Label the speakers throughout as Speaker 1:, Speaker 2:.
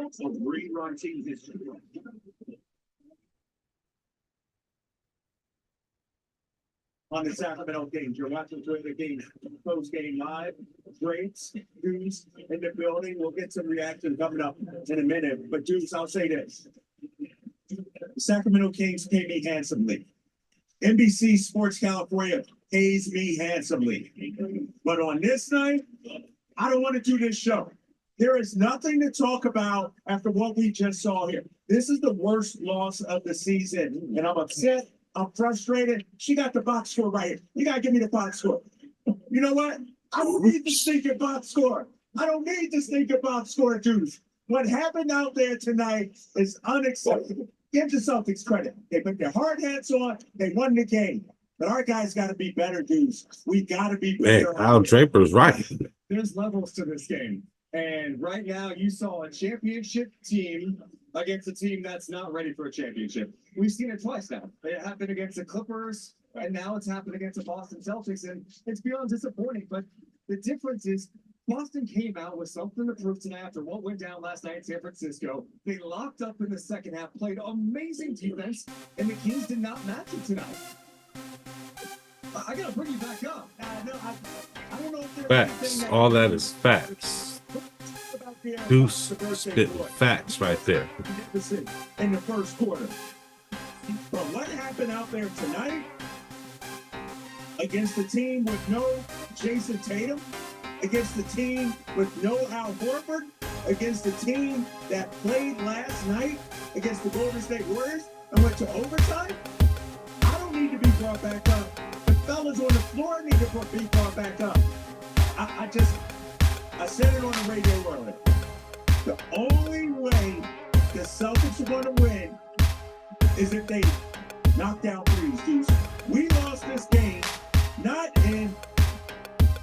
Speaker 1: of rerun team history. On the Sacramento Kings, you're watching the Kings post-game live. Greats, Deuce in the building. We'll get some reaction coming up in a minute. But Deuce, I'll say this. Sacramento Kings pay me handsomely. NBC Sports California pays me handsomely. But on this night, I don't want to do this show. There is nothing to talk about after what we just saw here. This is the worst loss of the season, and I'm upset. I'm frustrated. She got the box score right here. You got to give me the box score. You know what? I don't need the stinking box score. I don't need the stinking box score, dudes. What happened out there tonight is unacceptable. Give the Celtics credit. They put their hard hats on. They won the game. But our guys got to be better, dudes. We got to be better.
Speaker 2: Man, Al Draper's right.
Speaker 3: There's levels to this game. And right now, you saw a championship team against a team that's not ready for a championship. We've seen it twice now. It happened against the Clippers, and now it's happened against the Boston Celtics, and it's beyond disappointing. But the difference is Boston came out with something to prove tonight after what went down last night in San Francisco. They locked up in the second half, played amazing defense, and the Kings did not match it tonight. I gotta bring you back up. I don't know if
Speaker 2: Facts. All that is facts. Deuce spitting facts right there.
Speaker 1: In the first quarter. But what happened out there tonight against the team with no Jason Tatum, against the team with no Al Horford, against the team that played last night against the Golden State Warriors and went to overtime? I don't need to be brought back up. The fellas on the floor need to be brought back up. I said it on the radio earlier. The only way the Celtics are going to win is if they knock down threes, dudes. We lost this game not in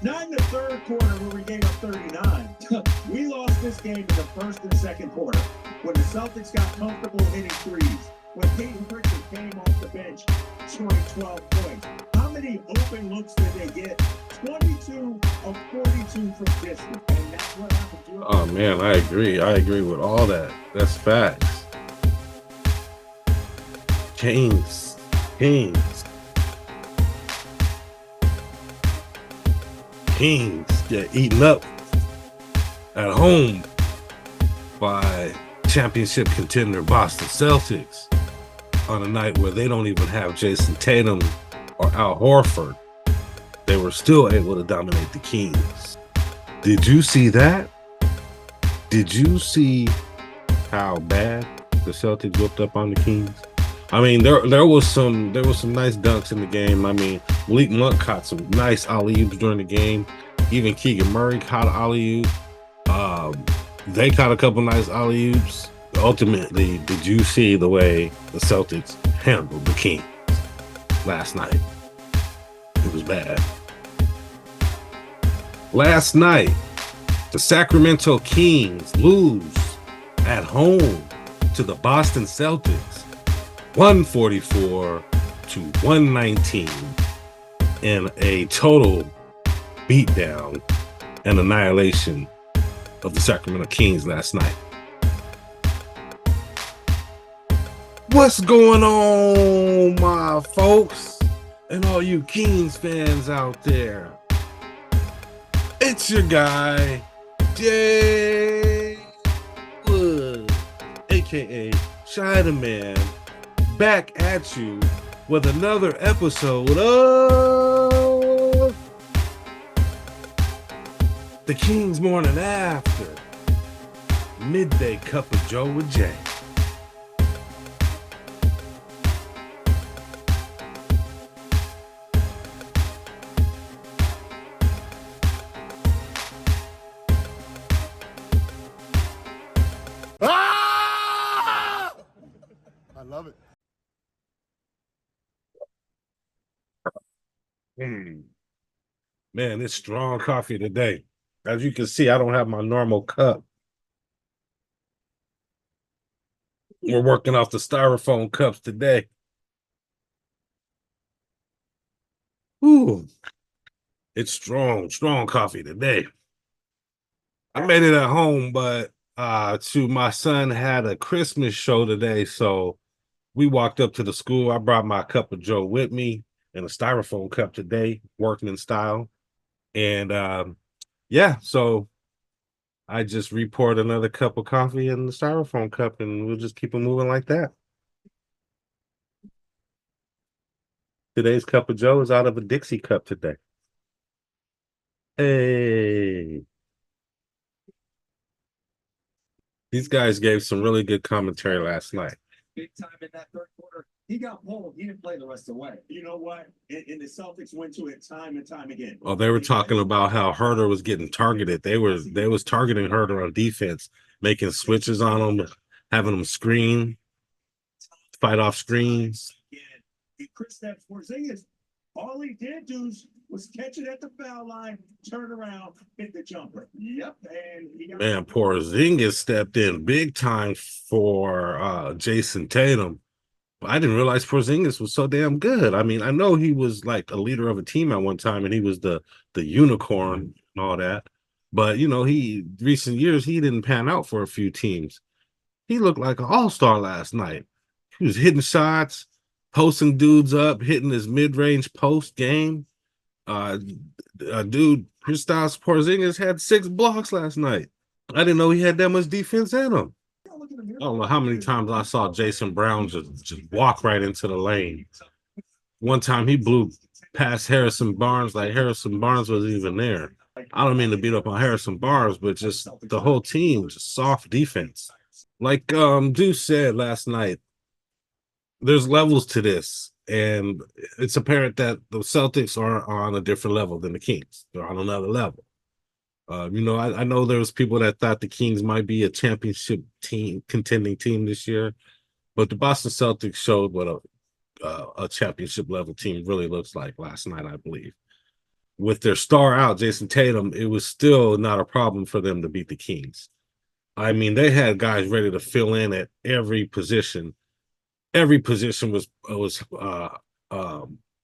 Speaker 1: the third quarter where we gave up 39. We lost this game in the first and second quarter when the Celtics got comfortable hitting threes. When Peyton Pritchard came off the bench scoring 12 points. How many open looks did they get? 22 of 42 from distance. And that's what happened to us.
Speaker 2: Oh, man, I agree. I agree with all that. That's facts. Kings. Get eaten up at home by championship contender Boston Celtics on a night where they don't even have Jason Tatum or Al Horford. They were still able to dominate the Kings. Did you see that? Did you see how bad the Celtics whipped up on the Kings? I mean, there was some nice dunks in the game. I mean, Malik Monk caught some nice alley-oops during the game. Even Keegan Murray caught an alley-oop. They caught a couple nice alley-oops. Ultimately, did you see the way the Celtics handled the Kings last night? It was bad. Last night, the Sacramento Kings lose at home to the Boston Celtics, 144 to 119, in a total beatdown and annihilation of the Sacramento Kings last night. What's going on, my folks, and all you Kings fans out there? It's your guy, Jay Wood, aka Shy the Man, back at you with another episode of the Kings Morning After, Midday Cup of Joe with Jay.
Speaker 4: I love it.
Speaker 2: Man, it's strong coffee today. As you can see, I don't have my normal cup. We're working off the styrofoam cups today. Ooh, it's strong coffee today. I made it at home, but My son had a Christmas show today, so we walked up to the school. I brought my cup of Joe with me in a styrofoam cup today, working in style. And yeah, so I just repoured another cup of coffee in the styrofoam cup, and we'll just keep it moving like that. Today's cup of Joe is out of a Dixie cup today. Hey, these guys gave some really good commentary last night.
Speaker 3: Big time in that third quarter. He got pulled. He didn't play the rest of the way.
Speaker 1: You know what? And the Celtics went to it time and time again.
Speaker 2: Oh, they were talking about how Herter was getting targeted. They was targeting Herter on defense, making switches on him, having him screen, fight off screens.
Speaker 1: And Kristaps Porzingis, all he did was catch it at the foul line, turn around, hit the jumper. Yep. And he got
Speaker 2: Man, Porzingis stepped in big time for Jason Tatum. I didn't realize Porzingis was so damn good. I mean, I know he was like a leader of a team at one time, and he was the unicorn and all that. But you know, recent years he didn't pan out for a few teams. He looked like an all-star last night. He was hitting shots, posting dudes up, hitting his mid-range post game. Dude, Kristaps Porzingis had 6 blocks last night. I didn't know he had that much defense in him. I don't know how many times I saw Jason Brown just walk right into the lane. One time he blew past Harrison Barnes like Harrison Barnes wasn't even there. I don't mean to beat up on Harrison Barnes, but just the whole team, just soft defense. Like Deuce said last night, there's levels to this, and it's apparent that the Celtics are on a different level than the Kings. They're on another level. You know, I know there was people that thought the Kings might be a championship team, contending team this year, but the Boston Celtics showed what a championship level team really looks like last night, I believe. With their star out, Jason Tatum, it was still not a problem for them to beat the Kings. I mean, they had guys ready to fill in at every position. Every position was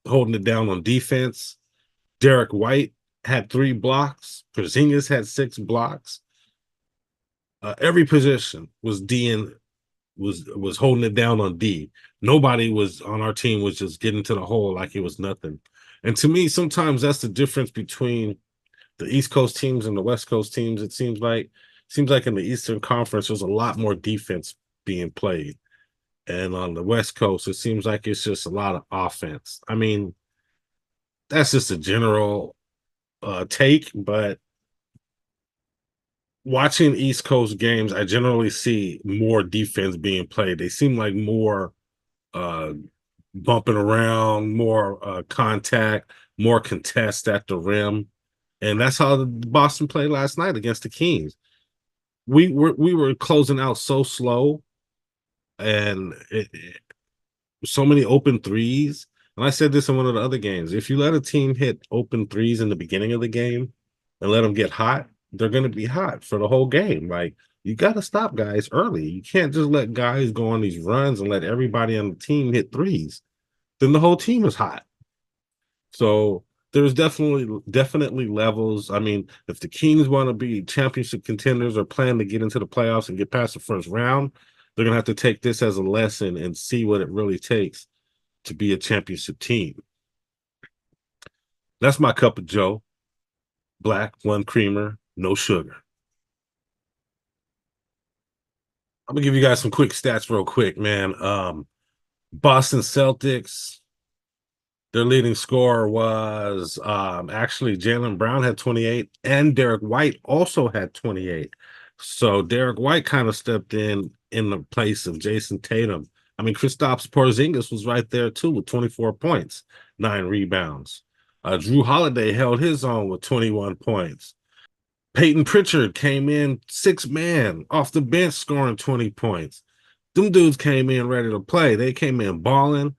Speaker 2: holding it down on defense. Derek White had 3 blocks. Porzingis had 6 blocks. Every position was was holding it down on D. Nobody was on our team was just getting to the hole like it was nothing. And to me, sometimes that's the difference between the East Coast teams and the West Coast teams. It seems like in the Eastern Conference, there's a lot more defense being played. And on the West Coast, it seems like it's just a lot of offense. I mean, that's just a general take, but watching East Coast games, I generally see more defense being played. They seem like more bumping around, more contact, more contest at the rim. And that's how the Boston played last night against the Kings. We were closing out so slow, and so many open threes. And I said this in one of the other games. If you let a team hit open threes in the beginning of the game and let them get hot, they're going to be hot for the whole game. Like, you got to stop guys early. You can't just let guys go on these runs and let everybody on the team hit threes. Then the whole team is hot. So there's definitely levels. I mean, if the Kings want to be championship contenders or plan to get into the playoffs and get past the first round, they're going to have to take this as a lesson and see what it really takes to be a championship team. That's my cup of Joe. Black, 1 creamer, no sugar. I'm gonna give you guys some quick stats real quick, man. Boston Celtics, their leading scorer was actually Jaylen Brown had 28, and Derek White also had 28. So Derek White kind of stepped in the place of Jason Tatum. I mean, Kristaps Porzingis was right there too with 24 points, 9 rebounds. Drew Holiday held his own with 21 points. Peyton Pritchard came in 6-man off the bench scoring 20 points. Them dudes came in ready to play. They came in balling.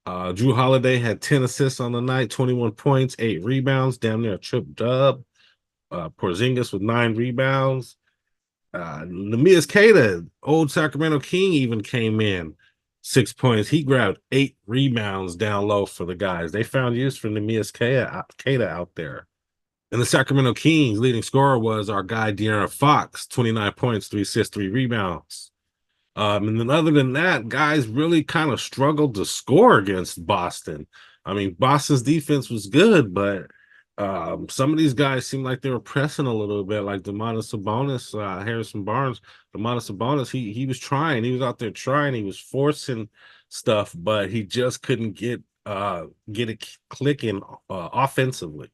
Speaker 2: Drew Holiday had 10 assists on the night, 21 points, 8 rebounds, damn near a trip dub. Porzingis with 9 rebounds. Nemias Queta, old Sacramento King, even came in 6 points. He grabbed 8 rebounds down low for the guys. They found use for Nemias Queta out there. And the Sacramento Kings leading scorer was our guy De'Aaron Fox, 29 points, 3 assists, 3 rebounds. And then other than that, guys really kind of struggled to score against Boston. I mean, Boston's defense was good, but some of these guys seemed like they were pressing a little bit, like Domantas Sabonis, Harrison Barnes. Domantas Sabonis, he was trying. He was out there trying. He was forcing stuff, but he just couldn't get it clicking offensively.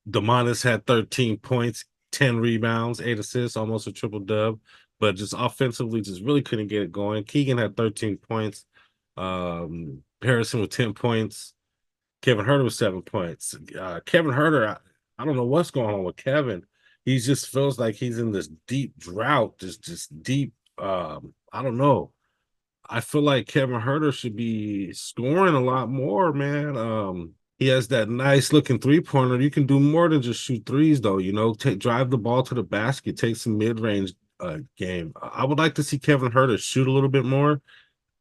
Speaker 2: Domantas had 13 points, 10 rebounds, 8 assists, almost a triple dub, but just offensively, just really couldn't get it going. Keegan had 13 points. Harrison with 10 points. Kevin Huerter with 7 points. Kevin Huerter, I don't know what's going on with Kevin. He just feels like he's in this deep drought, just deep. I don't know. I feel like Kevin Huerter should be scoring a lot more, man. He has that nice looking 3-pointer. You can do more than just shoot threes, though. You know, drive the ball to the basket, take some mid-range game. I would like to see Kevin Huerter shoot a little bit more.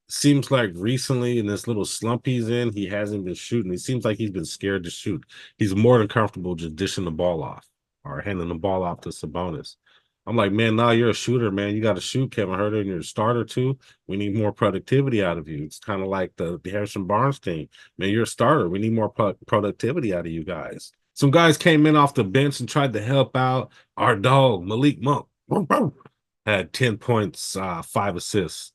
Speaker 2: Seems like recently in this little slump he's in, he hasn't been shooting. It seems like he's been scared to shoot. He's more than comfortable just dishing the ball off or handing the ball off to Sabonis. I'm like, man, now you're a shooter, man. You got to shoot, Kevin Huerter, and you're a starter too. We need more productivity out of you. It's kind of like the Harrison Barnes thing. Man, you're a starter. We need more productivity out of you guys. Some guys came in off the bench and tried to help out. Our dog, Malik Monk, had 10 points, 5 assists.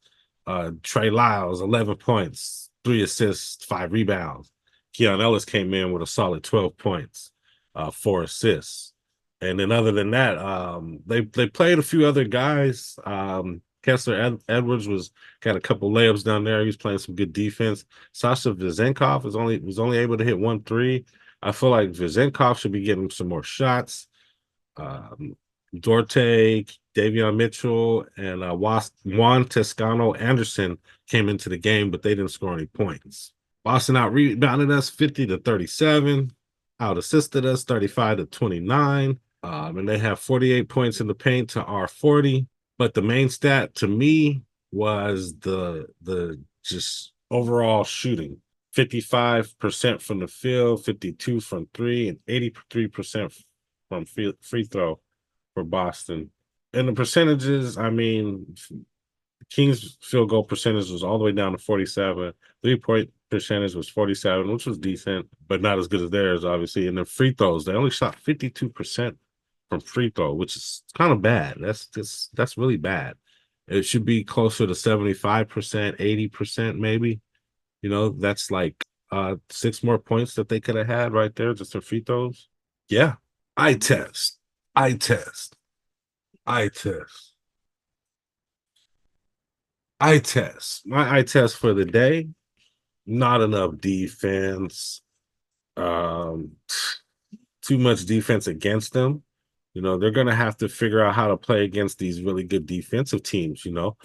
Speaker 2: Trey Lyles, 11 points, 3 assists, 5 rebounds. Keon Ellis came in with a solid 12 points, 4 assists. And then other than that, they played a few other guys. Kessler Edwards got a couple layups down there. He was playing some good defense. Sasha Vezenkov was only able to hit 1 3. I feel like Vezenkov should be getting some more shots. Dorte, Davion Mitchell, and Juan Toscano Anderson came into the game, but they didn't score any points. Boston out rebounded us 50-37, out assisted us 35-29. And they have 48 points in the paint to our 40. But the main stat to me was the just overall shooting. 55% from the field, 52 from 3, and 83% from free throw for Boston. And the percentages, I mean, Kings field goal percentage was all the way down to 47. 3-point percentage was 47, which was decent, but not as good as theirs, obviously. And then free throws, they only shot 52% from free throw, which is kind of bad. That's really bad. It should be closer to 75%, 80% maybe. You know, that's like 6 more points that they could have had right there, just their free throws. Yeah. Eye test. My eye test for the day, not enough defense. Too much defense against them. You know, they're going to have to figure out how to play against these really good defensive teams. You know,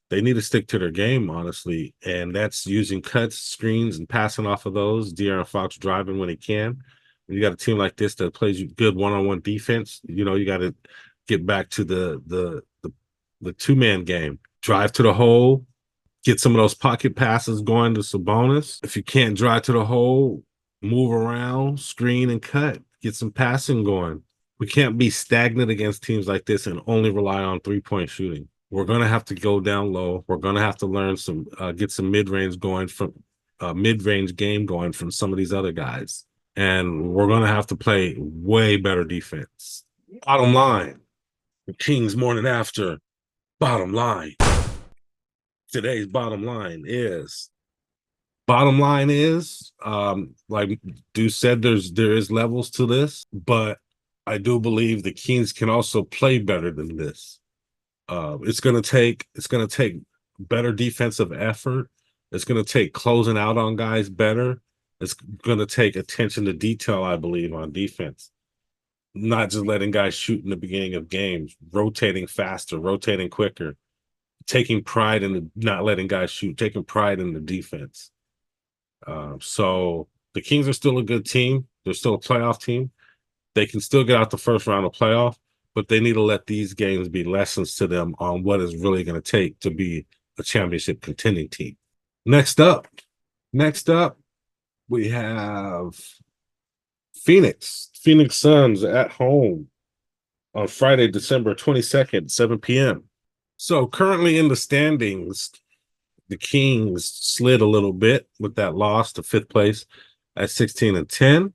Speaker 2: they need to stick to their game, honestly. And that's using cuts, screens, and passing off of those. De'Aaron Fox driving when he can. When you got a team like this that plays you good one-on-one defense, you know, you got to get back to the two-man game. Drive to the hole, get some of those pocket passes going to Sabonis. If you can't drive to the hole, move around, screen, and cut. Get some passing going. We can't be stagnant against teams like this and only rely on 3-point shooting. We're going to have to go down low. We're going to have to learn get some mid-range going from mid-range game going from some of these other guys. And we're going to have to play way better defense. Bottom line, the Kings morning after, bottom line. Today's bottom line is, like Deuce said, there is levels to this, but I do believe the Kings can also play better than this. It's gonna take better defensive effort. It's gonna take closing out on guys better. It's gonna take attention to detail, I believe, on defense. Not just letting guys shoot in the beginning of games, rotating faster, rotating quicker, taking pride in not letting guys shoot, taking pride in the defense. So the Kings are still a good team. They're still a playoff team. They can still get out the first round of playoff, but they need to let these games be lessons to them on what it's really going to take to be a championship contending team. Next up, we have Phoenix Suns at home on Friday, December 22nd, 7 p.m. So currently in the standings, the Kings slid a little bit with that loss to 5th place at 16-10.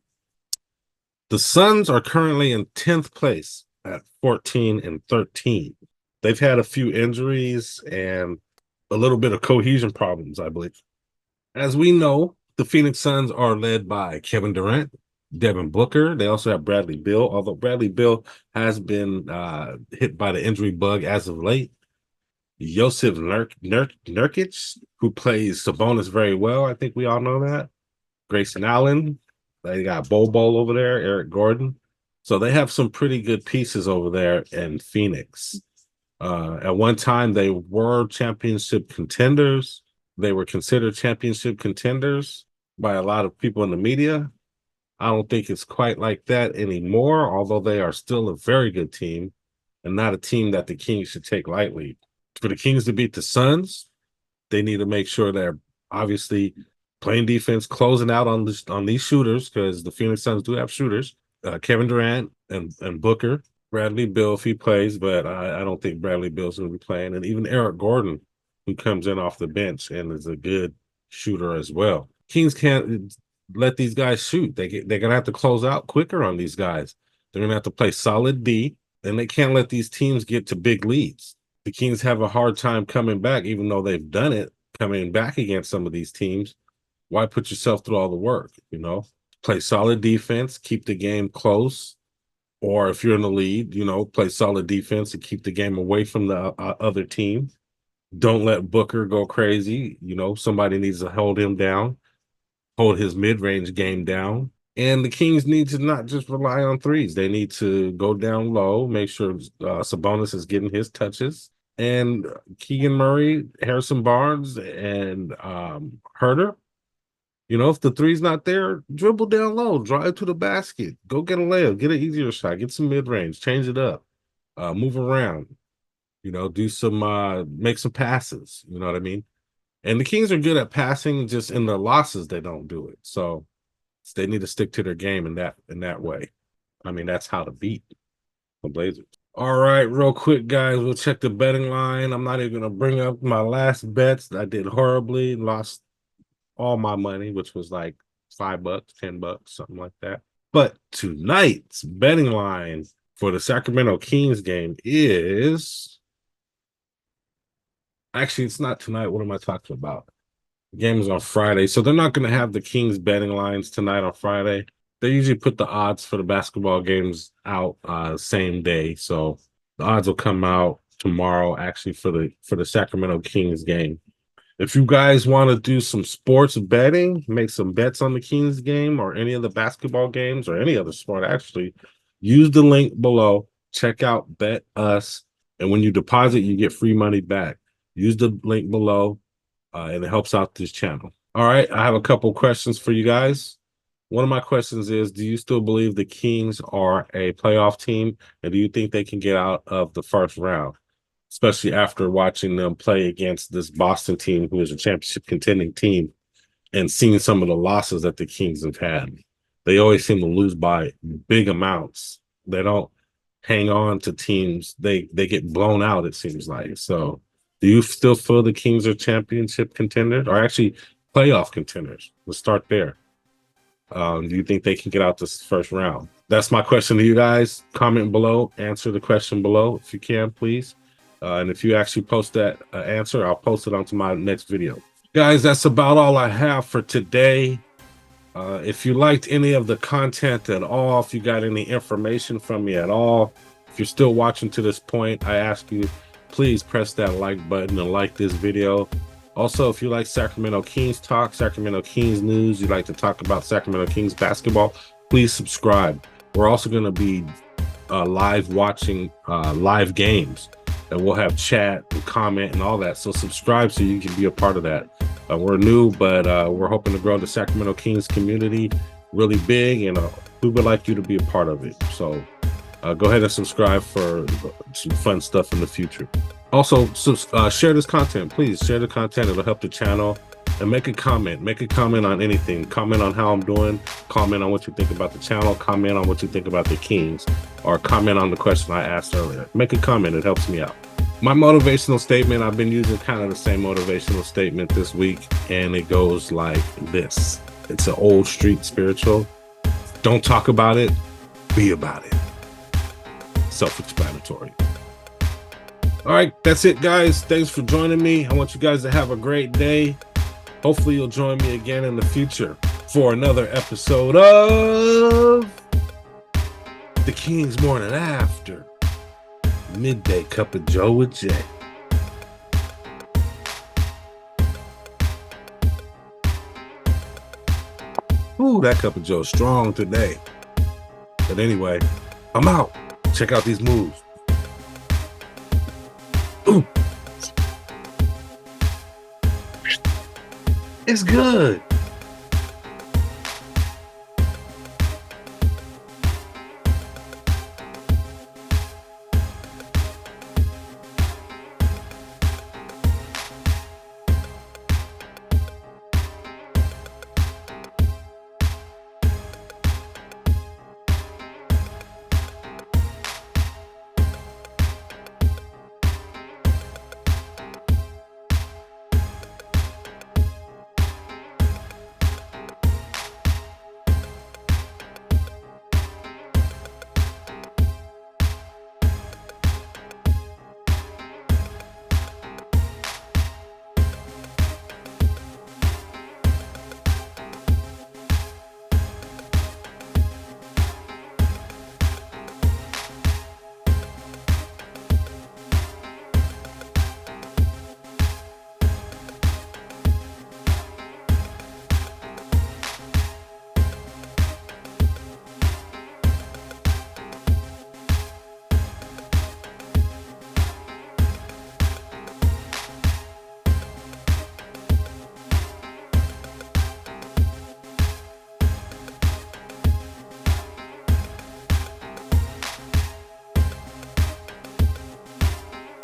Speaker 2: The Suns are currently in 10th place at 14-13. They've had a few injuries and a little bit of cohesion problems, I believe. As we know, the Phoenix Suns are led by Kevin Durant, Devin Booker. They also have Bradley Beal, although Bradley Beal has been hit by the injury bug as of late. Joseph Nurkic, who plays Sabonis very well. I think we all know that. Grayson Allen. They got Bol over there, Eric Gordon. So they have some pretty good pieces over there in Phoenix. At one time, they were championship contenders. They were considered championship contenders by a lot of people in the media. I don't think it's quite like that anymore, although they are still a very good team and not a team that the Kings should take lightly. For the Kings to beat the Suns, they need to make sure they're obviously playing defense, closing out on these shooters, because the Phoenix Suns do have shooters. Kevin Durant and Booker, Bradley Beal if he plays, but I don't think Bradley Beal's going to be playing. And even Eric Gordon, who comes in off the bench and is a good shooter as well. Kings can't let these guys shoot. They're going to have to close out quicker on these guys. They're going to have to play solid D, and they can't let these teams get to big leads. The Kings have a hard time coming back, even though they've done it, coming back against some of these teams. Why put yourself through all the work, you know? Play solid defense, keep the game close. Or if you're in the lead, you know, play solid defense and keep the game away from the other team. Don't let Booker go crazy. You know, somebody needs to hold him down, hold his mid-range game down. And the Kings need to not just rely on threes. They need to go down low, make sure Sabonis is getting his touches. And Keegan Murray, Harrison Barnes, and Herter, you know, if the three's not there, dribble down low, drive to the basket, go get a layup, get an easier shot, get some mid-range, change it up, move around, you know, do some, make some passes, you know what I mean? And the Kings are good at passing, just in the losses, they don't do it. So they need to stick to their game in that way. I mean, that's how to beat the Blazers. All right, real quick, guys, we'll check the betting line. I'm not even going to bring up my last bets. I did horribly, lost all my money, which was like $5, $10, something like that. But tonight's betting line for the Sacramento Kings game is actually, it's not tonight. What am I talking about? The game is on Friday, so they're not going to have the Kings betting lines tonight on Friday. They usually put the odds for the basketball games out same day, so the odds will come out tomorrow actually for the Sacramento Kings game. If you guys want to do some sports betting, make some bets on the Kings game or any of the basketball games or any other sport, actually, use the link below. Check out Bet Us. And when you deposit, you get free money back. Use the link below, and it helps out this channel. All right, I have a couple questions for you guys. One of my questions is, do you still believe the Kings are a playoff team? And do you think they can get out of the first round? Especially after watching them play against this Boston team, who is a championship contending team, and seeing some of the losses that the Kings have had. They always seem to lose by big amounts. They don't hang on to teams. They get blown out, it seems like. So do you still feel the Kings are championship contenders, or actually playoff contenders? Let's start there. Do you think they can get out this first round? That's my question to you guys. Comment below. Answer the question below if you can, please. And if you actually post that answer, I'll post it onto my next video. Guys, that's about all I have for today. If you liked any of the content at all, if you got any information from me at all, if you're still watching to this point, I ask you, please press that like button and like this video. Also, if you like Sacramento Kings talk, Sacramento Kings news, you'd like to talk about Sacramento Kings basketball, please subscribe. We're also going to be live watching live games. And we'll have chat and comment and all that. So subscribe so you can be a part of that. We're new, but we're hoping to grow the Sacramento Kings community really big, and we would like you to be a part of it. So go ahead and subscribe for some fun stuff in the future. Also, share this content. Please share the content. It'll help the channel. and make a comment. Make a comment on anything. Comment on how I'm doing. Comment on what you think about the channel. Comment on what you think about the Kings, or comment on the question I asked earlier. Make a comment. It helps me out. My motivational statement, I've been using kind of the same motivational statement this week, and it goes like this. It's an old street spiritual. Don't talk about it, be about it. Self-explanatory. All right, that's it, guys. Thanks for joining me. I want you guys to have a great day. Hopefully you'll join me again in the future for another episode of The King's Morning After. Midday Cup of Joe with Jay. Ooh, that cup of Joe strong today. But anyway, I'm out. Check out these moves. Ooh. It's good.